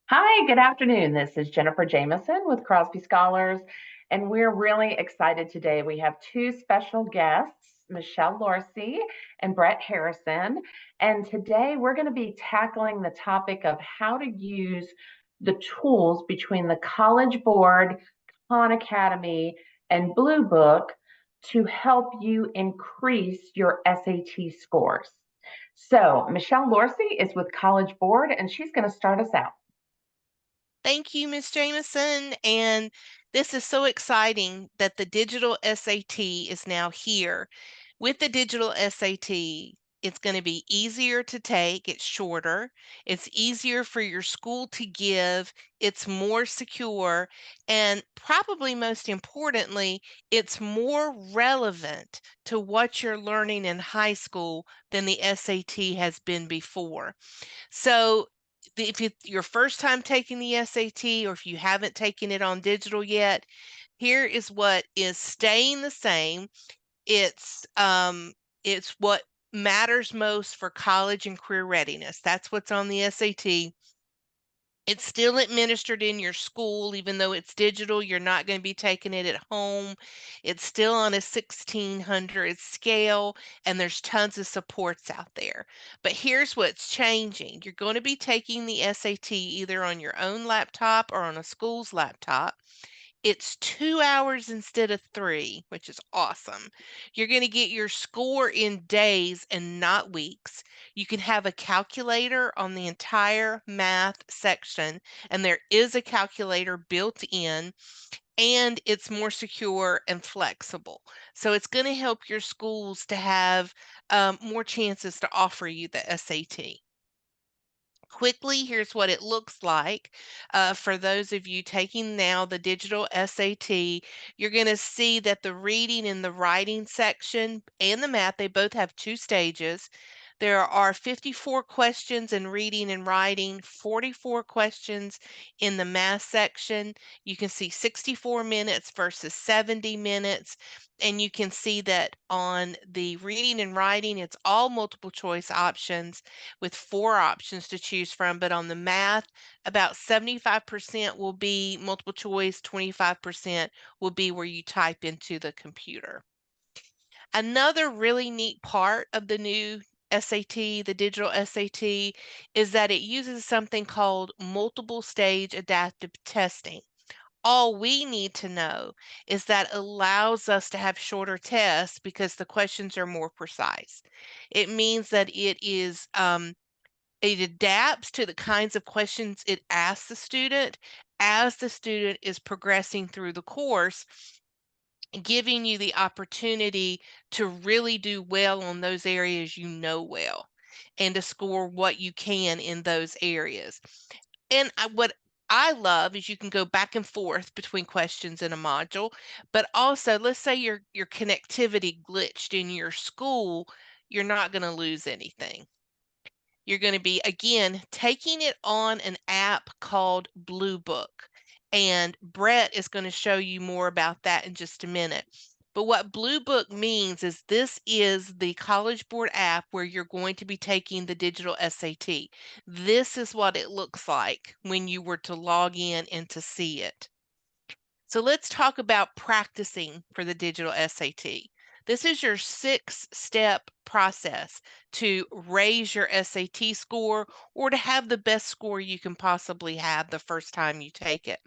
Hi, good afternoon. This is Jenniffer Jamison with Crosby Scholars, and we're really excited today. We have two special guests, Michelle Lourcey and Brett Harrison. And today we're going to be tackling the topic of how to use the tools between the College Board, Khan Academy, and Blue Book to help you increase your SAT scores. So, Michelle Lourcey is with College Board, and she's going to start us out. Thank you, Ms. Jamison. And this is so exciting that the digital SAT is now here. With the digital SAT, it's going to be easier to take, it's shorter, it's easier for your school to give, it's more secure, and probably most importantly, it's more relevant to what you're learning in high school than the SAT has been before. So if it's your first time taking the SAT or if you haven't taken it on digital yet, here is what is staying the same. It's what matters most for college and career readiness. That's what's on the SAT. It's still administered in your school, even though it's digital. You're not going to be taking it at home. It's still on a 1600 scale, and there's tons of supports out there. But here's what's changing. You're going to be taking the SAT either on your own laptop or on a school's laptop. It's 2 hours instead of 3, which is awesome. You're gonna get your score in days and not weeks. You can have a calculator on the entire math section, and there is a calculator built in, and it's more secure and flexible. So it's gonna help your schools to have more chances to offer you the SAT. Quickly, here's what it looks like. For those of you taking now the digital SAT, you're going to see that the reading and the writing section and the math, they both have two stages. There are 54 questions in reading and writing, 44 questions in the math section. You can see 64 minutes versus 70 minutes. And you can see that on the reading and writing, it's all multiple choice options with 4 options to choose from, but on the math, about 75% will be multiple choice, 25% will be where you type into the computer. Another really neat part of the new SAT, the digital SAT, is that it uses something called multiple stage adaptive testing. All we need to know is that allows us to have shorter tests because the questions are more precise. It means that it adapts to the kinds of questions it asks the student as the student is progressing through the course, giving you the opportunity to really do well on those areas you know well and to score what you can in those areas. And what I love is you can go back and forth between questions in a module, but also let's say your connectivity glitched in your school, you're not going to lose anything. You're going to be, again, taking it on an app called Blue Book. And Brett is going to show you more about that in just a minute. But what Blue Book means is this is the College Board app where you're going to be taking the digital SAT. This is what it looks like when you were to log in and to see it. So let's talk about practicing for the digital SAT. This is your 6-step process to raise your SAT score or to have the best score you can possibly have the first time you take it.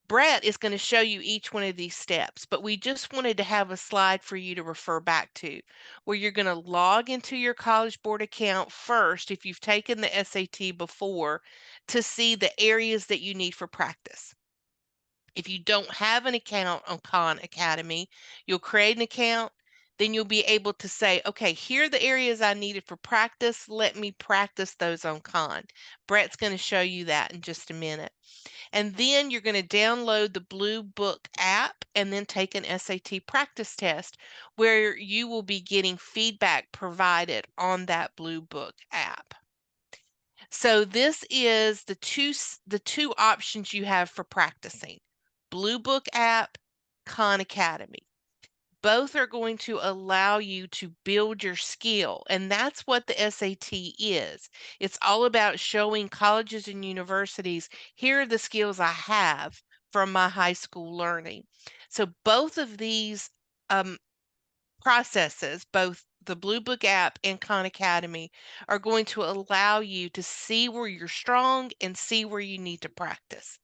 Brett is going to show you each one of these steps, but we just wanted to have a slide for you to refer back to where you're going to log into your College Board account first if you've taken the SAT before to see the areas that you need for practice. If you don't have an account on Khan Academy, you'll create an account. Then you'll be able to say, okay, here are the areas I needed for practice. Let me practice those on Khan. Brett's going to show you that in just a minute. And then you're going to download the Blue Book app and then take an SAT practice test where you will be getting feedback provided on that Blue Book app. So this is the two options you have for practicing. Blue Book app, Khan Academy. both are going to allow you to build your skill. And that's what the SAT is. It's all about showing colleges and universities, here are the skills I have from my high school learning. So both of these um, processes, both the Blue Book app and Khan Academy, are going to allow you to see where you're strong and see where you need to practice.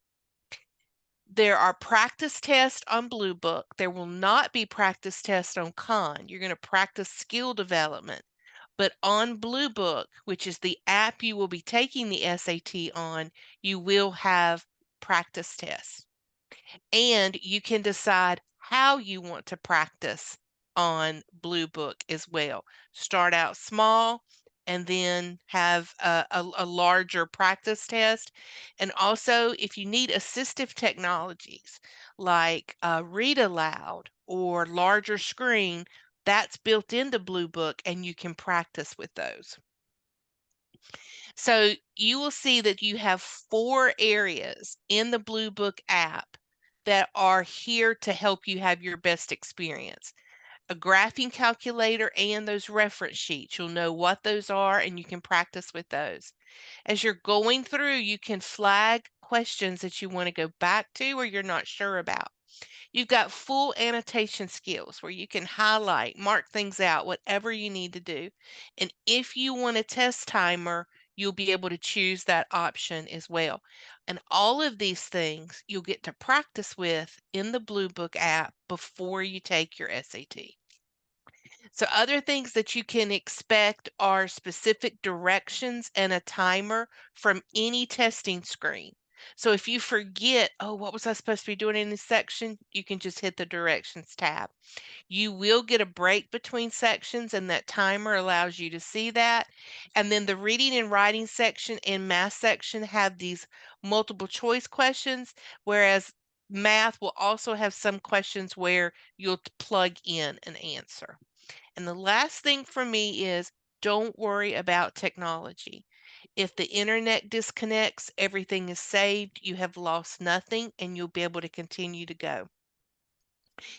There are practice tests on Blue Book. There will not be practice tests on Khan. You're going to practice skill development. But on Blue Book, which is the app you will be taking the SAT on, you will have practice tests. And you can decide how you want to practice on Blue Book as well. Start out small and then have a larger practice test. And also, if you need assistive technologies like Read Aloud or larger screen, that's built into Blue Book and you can practice with those. So you will see that you have 4 areas in the Blue Book app that are here to help you have your best experience. A graphing calculator and those reference sheets. You'll know what those are and you can practice with those. As you're going through, you can flag questions that you want to go back to or you're not sure about. You've got full annotation skills where you can highlight, mark things out, whatever you need to do. And if you want a test timer, you'll be able to choose that option as well. And all of these things you'll get to practice with in the Blue Book app before you take your SAT. So other things that you can expect are specific directions and a timer from any testing screen. So if you forget, oh, what was I supposed to be doing in this section? You can just hit the directions tab. You will get a break between sections, and that timer allows you to see that. And then the reading and writing section and math section have these multiple choice questions, whereas math will also have some questions where you'll plug in an answer. And the last thing for me is don't worry about technology. If the internet disconnects, everything is saved, you have lost nothing, and you'll be able to continue to go.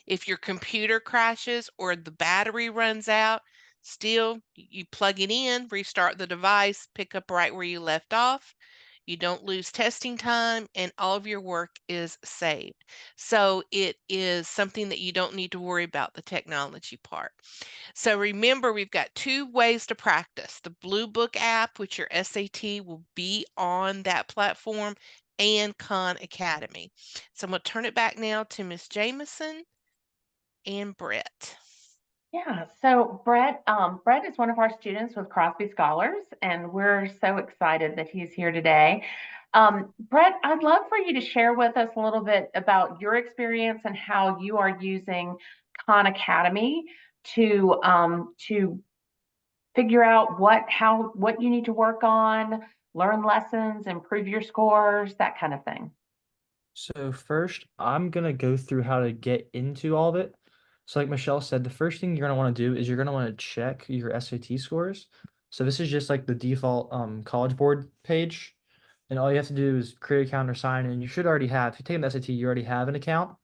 If your computer crashes or the battery runs out, still you plug it in, restart the device, pick up right where you left off. You don't lose testing time and all of your work is saved. So it is something that you don't need to worry about the technology part. So remember, we've got 2 ways to practice. The Blue Book app, which your SAT will be on that platform, and Khan Academy. So I'm going to turn it back now to Miss Jamison and Brett. Yeah, so Brett is one of our students with Crosby Scholars, and we're so excited that he's here today. Brett, I'd love for you to share with us a little bit about your experience and how you are using Khan Academy to figure out what you need to work on, learn lessons, improve your scores, that kind of thing. So first, I'm gonna go through how to get into all of it. So like Michelle said, the first thing you're gonna want to do is you're gonna want to check your SAT scores. So this is just like the default College Board page, and all you have to do is create an account or sign in. You should already have. If you're taking the SAT, you already have an account.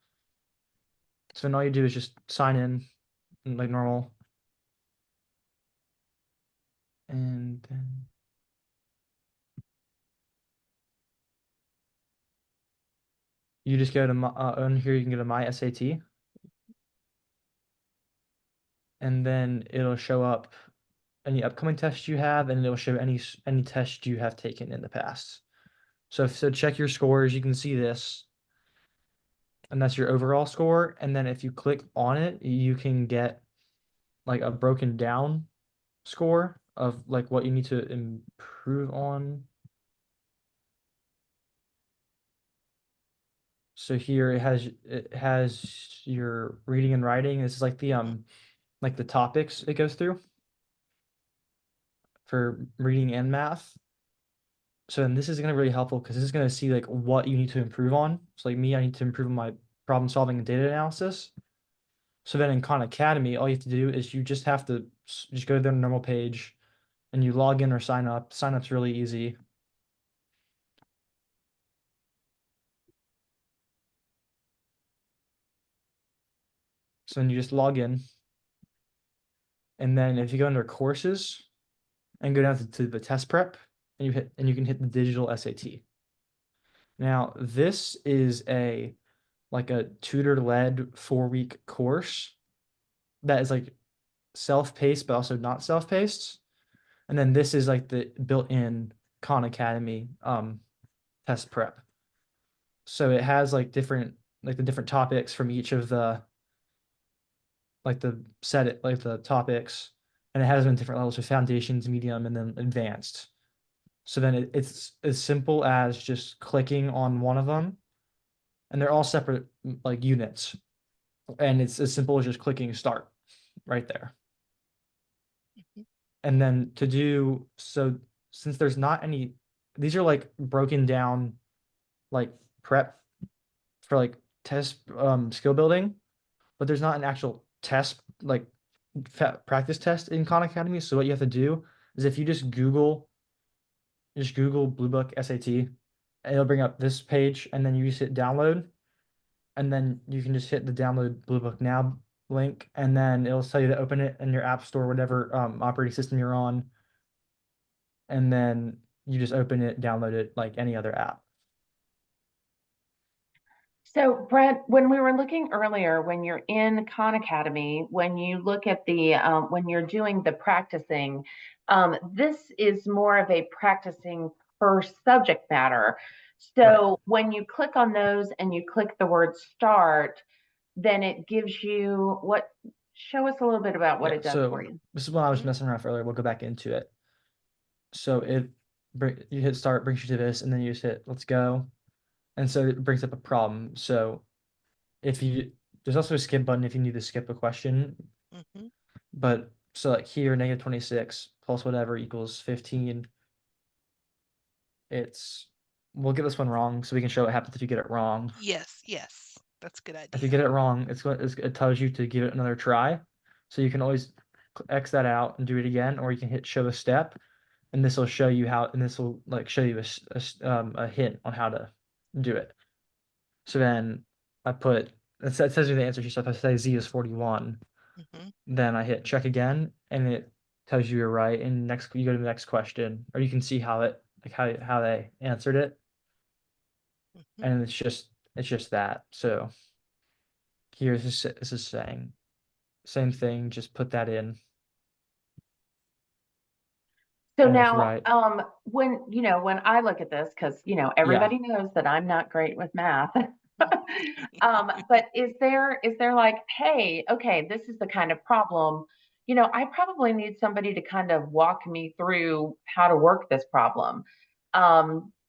So then all you do is just sign in like normal, and then you just go to my, on here. You can go to My SAT, and then it'll show up any upcoming tests you have, and it'll show any tests you have taken in the past. So check your scores. You can see this, and that's your overall score. And then if you click on it, you can get like a broken down score of like what you need to improve on. So here it has your reading and writing. This is like the topics it goes through for reading and math. So then this is going to be really helpful because this is going to see like what you need to improve on. So like me, I need to improve on my problem solving and data analysis. So then in Khan Academy, all you have to do is you just have to just go to their normal page and you log in or sign up. Sign up's really easy. So then you just log in. And then if you go under courses and go down to the test prep, and you can hit the digital SAT. Now, this is like a tutor-led 4-week course that is like self-paced but also not self-paced. And then this is like the built-in Khan Academy test prep. So it has like the different topics from each of the topics, and it has them in different levels, so foundations, medium, and then advanced. So then it's as simple as just clicking on one of them, and they're all separate like units. And it's as simple as just clicking start right there. And then since there's not any, these are like broken down like prep for like test skill building, but there's not an actual test like practice test in Khan Academy. So what you have to do is if you just Google Blue Book SAT, and it'll bring up this page, and then you just hit download, and then you can just hit the download Blue Book Now link, and then it'll tell you to open it in your app store, whatever operating system you're on, and then you just open it, download it like any other app. So, Brett, when we were looking earlier, when you're in Khan Academy, when you look at when you're doing the practicing, this is more of a practicing per subject matter. So, Right. when you click on those and you click the word start, then it gives you show us a little bit about what Yeah, it does for so you. this is when I was Mhm. messing around earlier. We'll go back into it. So you hit start, brings you to this, and then you just hit let's go. And so it brings up a problem. So there's also a skip button if you need to skip a question. Mhm. But so like here, -26 plus whatever equals 15. We'll get this one wrong so we can show what happens if you get it wrong. Yes, yes. That's a good If you idea. get it wrong, it tells you to give it another try. So you can always X that out and do it again, or you can hit show a step, and this will show you how, and this will like show you a hint on how to do it. So then it says me the answer sheet. So if I say Z is 41, Mhm. then I hit check again, and it tells you you're right. And next you go to the next question, or you can see how they answered it, Mhm. and it's just that. So here this is saying same thing, just put that in, So and it's now, right. when I look at this, because Yeah, everybody knows that I'm not great with math. But is there like, hey, okay, this is the kind of problem, I probably need somebody to kind of walk me through how to work this problem.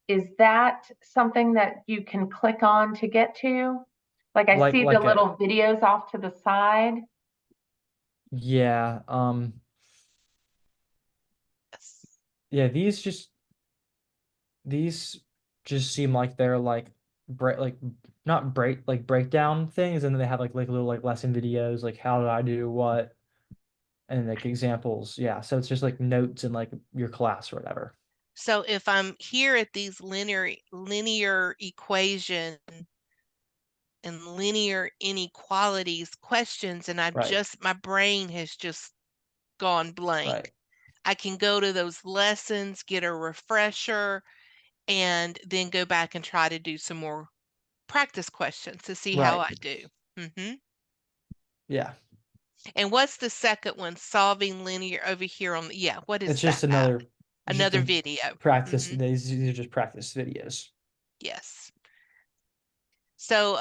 Is that something that you can click on to get to? Like I see the like a little videos off to the side. yeah, Yes. yeah. These just seem like they're like break like not breakdown things, and then they have like little like lesson videos, like how did I do what, and like examples. Yeah, so it's just like notes in like your class or whatever. So if I'm here at these linear equation and linear inequalities questions, and Right, my brain has just gone right, blank, I can go to those lessons, get a refresher, and then go back and try to do some more practice questions to see how right. I do. Hmm. Yeah, And what's the second one? Solving linear over here yeah, what is it's just that? just Another a video. practice. Hmm. These are just practice videos. Yes. So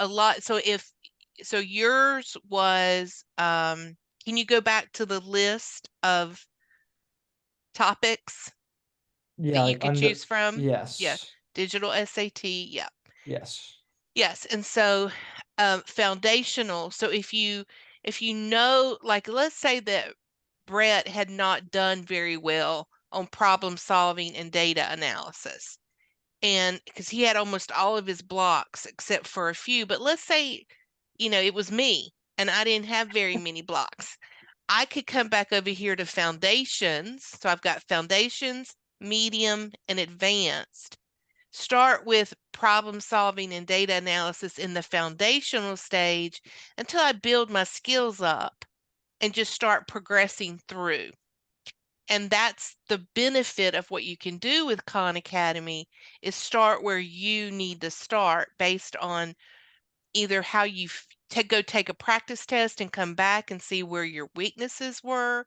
so yours was, can you go back to the list of topics that Yeah, you like could under choose from? Yeah. yes, Digital SAT. Yeah. yes, Yes. And so foundational. So if you know, like let's say that Brett had not done very well on problem solving and data analysis. And because he had almost all of his blocks except for a few, but let's say, it was me and I didn't have very many blocks. I could come back over here to foundations. So I've got foundations, medium, and advanced. Start with problem solving and data analysis in the foundational stage until I build my skills up and just start progressing through. And that's the benefit of what you can do with Khan Academy, is start where you need to start based on either how you go take a practice test and come back and see where your weaknesses were,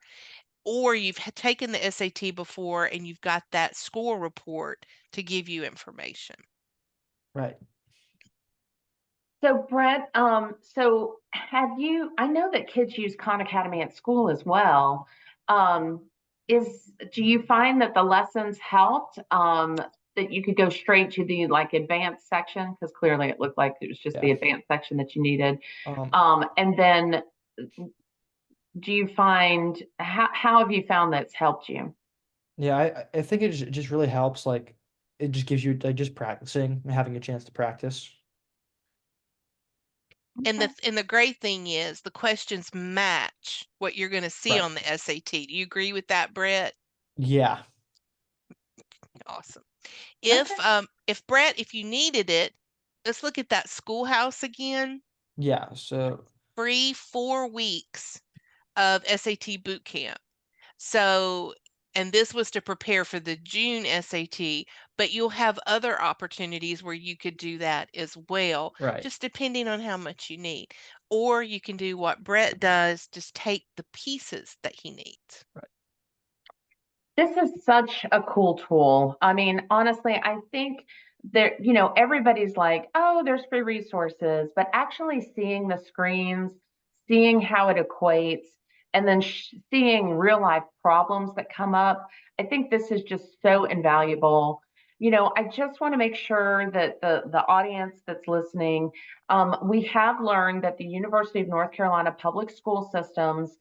or you've taken the SAT before and you've got that score report to give you information. Right. So Brett, so I know that kids use Khan Academy at school as well. Do you find that the lessons helped, that you could go straight to the like advanced section? Because clearly it looked like it was just the Yeah. advanced section that you needed. Um, And then do you find, how have you found that's helped you? yeah, I think it just really helps. Like, it just gives you like just practicing and having a chance to practice. And the great thing is the questions match what you're going to see Right. on the SAT. Do you agree with that, Brett? Yeah. Awesome. Okay. If Brett, if you needed it, let's look at that schoolhouse again. Yeah. So Free 4 weeks of SAT boot camp. So, and this was to prepare for the June SAT, but you'll have other opportunities where you could do that as well, right. just depending on how much you need. Or you can do what Brett does, just take the pieces that he needs. Right. This is such a cool tool. I mean, honestly, I think there, everybody's like, oh, there's free resources, but actually seeing the screens, seeing how it equates, and then seeing real life problems that come up, I think this is just so invaluable. I just want to make sure that the audience that's listening, we have learned that the University of North Carolina public school systems,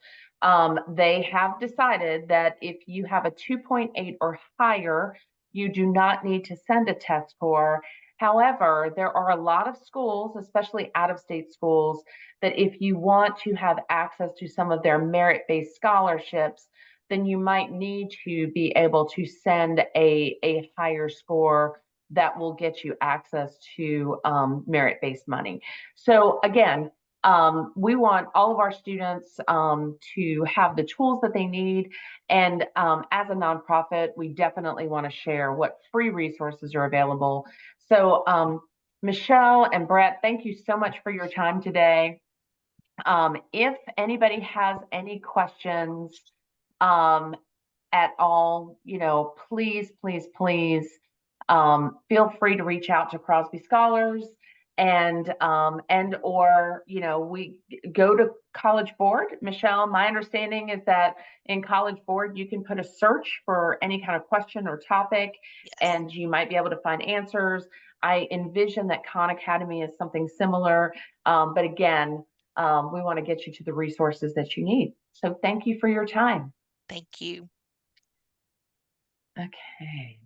they have decided that if you have a 2.8 or higher, you do not need to send a test score. However, there are a lot of schools, especially out of state schools, that if you want to have access to some of their merit based scholarships, then you might need to be able to send a higher score that will get you access to merit based money. So, again, we want all of our students to have the tools that they need. And as a nonprofit, we definitely want to share what free resources are available. So, Michelle and Brett, thank you so much for your time today. If anybody has any questions um, at all, please, please, please feel free to reach out to Crosby Scholars, or we go to College Board. Michelle, my understanding is that in College Board you can put a search for any kind of question or topic, Yes. and you might be able to find answers. I envision that Khan Academy is something similar, but again, we want to get you to the resources that you need. So thank you for your time. Thank you. Okay.